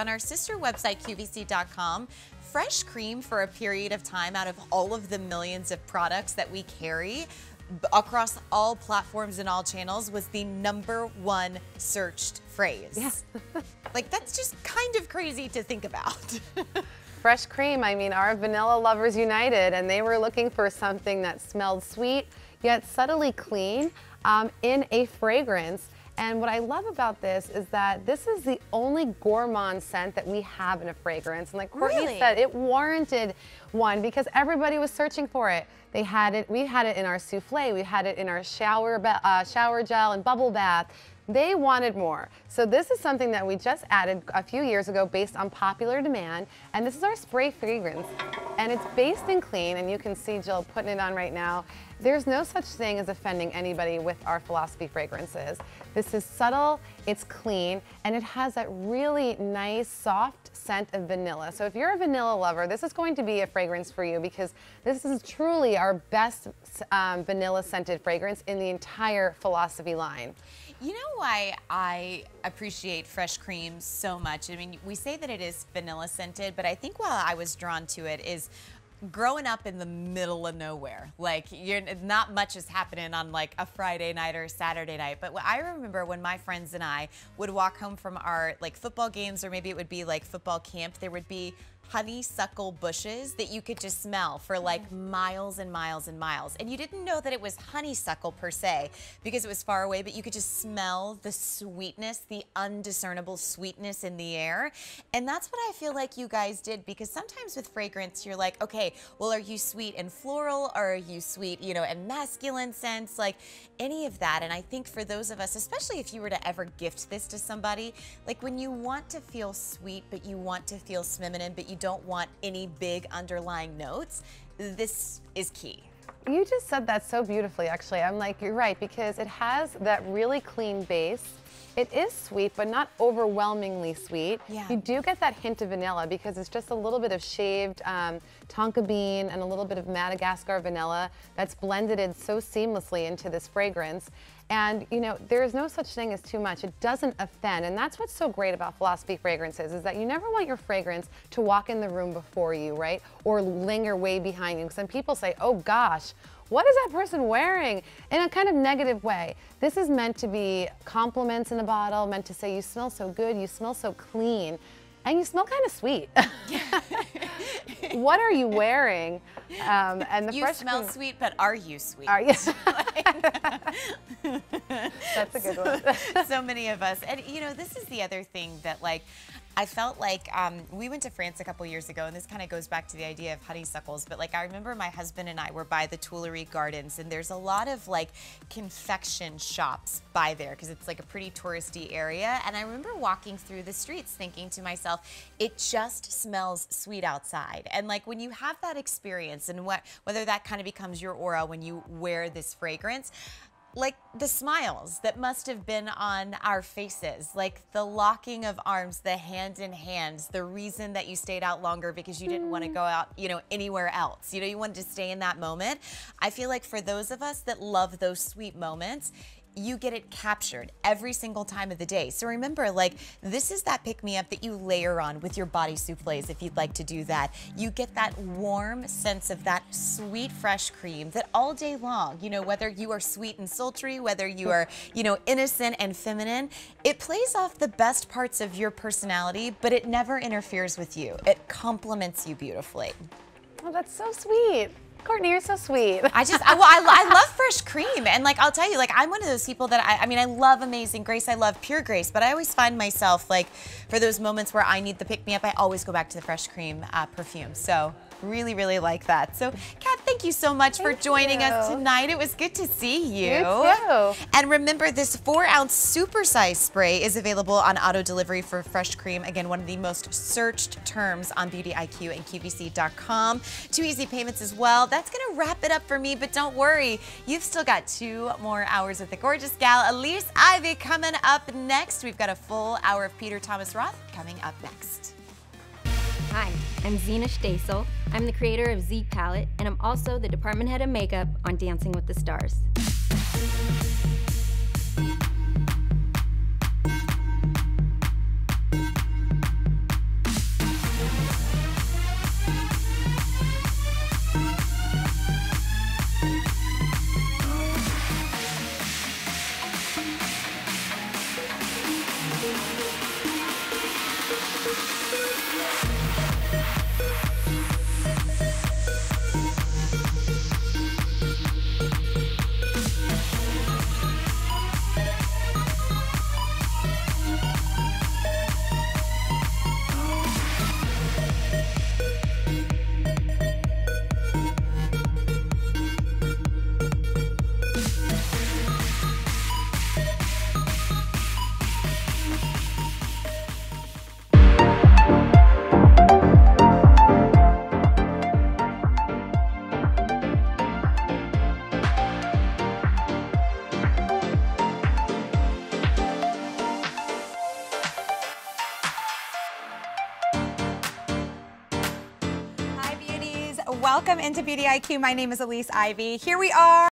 On our sister website, QVC.com, fresh cream for a period of time out of all of the millions of products that we carry across all platforms and all channels was the #1 searched phrase. Yes. Like, that's just kind of crazy to think about. Fresh cream, I mean, our vanilla lovers united, and they were looking for something that smelled sweet, yet subtly clean in a fragrance. And what I love about this is that this is the only gourmand scent that we have in a fragrance. And like Courtney said, it warranted one because everybody was searching for it. They had it, we had it in our souffle, we had it in our shower gel and bubble bath. They wanted more. So this is something that we just added a few years ago based on popular demand. And this is our spray fragrance. And it's based in clean, and you can see Jill putting it on right now. There's no such thing as offending anybody with our philosophy fragrances. This is subtle, it's clean, and it has that really nice, soft scent of vanilla. So if you're a vanilla lover, this is going to be a fragrance for you because this is truly our best vanilla scented fragrance in the entire philosophy line. You know why I appreciate fresh cream so much? I mean, we say that it is vanilla scented, but I think why I was drawn to it is growing up in the middle of nowhere. Like, not much is happening on like a Friday night or a Saturday night. But I remember when my friends and I would walk home from our like football games, or maybe it would be like football camp, there would be honeysuckle bushes that you could just smell for like miles and miles and miles. And you didn't know that it was honeysuckle per se because it was far away, but you could just smell the sweetness, the undiscernible sweetness in the air. And that's what I feel like you guys did, because sometimes with fragrance, you're like, okay, well, are you sweet and floral, or are you sweet, you know, and masculine scents, like any of that. And I think for those of us, especially if you were to ever gift this to somebody, like when you want to feel sweet, but you want to feel feminine, but you don't want any big underlying notes, this is key. You just said that so beautifully, actually. I'm like, you're right, because it has that really clean base. It is sweet, but not overwhelmingly sweet. Yeah. You do get that hint of vanilla because it's just a little bit of shaved tonka bean and a little bit of Madagascar vanilla that's blended in so seamlessly into this fragrance. And you know, there is no such thing as too much. It doesn't offend, and that's what's so great about philosophy fragrances, is that you never want your fragrance to walk in the room before you, right? Or linger way behind you. Some people say, oh gosh, what is that person wearing? In a kind of negative way. This is meant to be compliments in a bottle, meant to say you smell so good, you smell so clean, and you smell kind of sweet. What are you wearing? And the you fresh smell cream, sweet, but are you sweet? are you? That's a good one. So many of us. And you know, this is the other thing that like, I felt like we went to France a couple years ago, and this kind of goes back to the idea of honeysuckles, but like I remember my husband and I were by the Tuileries Gardens, and there's a lot of like confection shops by there because it's like a pretty touristy area. And I remember walking through the streets thinking to myself, it just smells sweet outside. And like when you have that experience, and whether that kind of becomes your aura when you wear this fragrance, like the smiles that must have been on our faces, like the locking of arms, the hand in hands, the reason that you stayed out longer because you didn't want to go out, you know, anywhere else. You know, you wanted to stay in that moment. I feel like for those of us that love those sweet moments, you get it captured every single time of the day. So remember, like, this is that pick-me-up that you layer on with your body soufflés if you'd like to do that. You get that warm sense of that sweet, fresh cream that all day long, you know, whether you are sweet and sultry, whether you are, you know, innocent and feminine, it plays off the best parts of your personality, but it never interferes with you. It complements you beautifully. Oh, that's so sweet. Courtney, you're so sweet. I love fresh cream, and like I'll tell you, like I'm one of those people that I mean I love Amazing Grace, I love Pure Grace, but I always find myself like for those moments where I need the pick me up, I always go back to the fresh cream perfume. So really, really like that. So Kat, thank you so much for joining us tonight. It was good to see you. You too. And remember, this 4-ounce supersize spray is available on auto delivery for fresh cream. Again, one of the most searched terms on Beauty IQ and QVC.com. 2 easy payments as well. That's gonna wrap it up for me, but don't worry, you've still got 2 more hours with the gorgeous gal Elise Ivy coming up next. We've got a full hour of Peter Thomas Roth coming up next. Hi, I'm Zena Stasel. I'm the creator of Zeke Palette, and I'm also the department head of makeup on Dancing with the Stars. Welcome into Beauty IQ. My name is Elise Ivy. Here we are.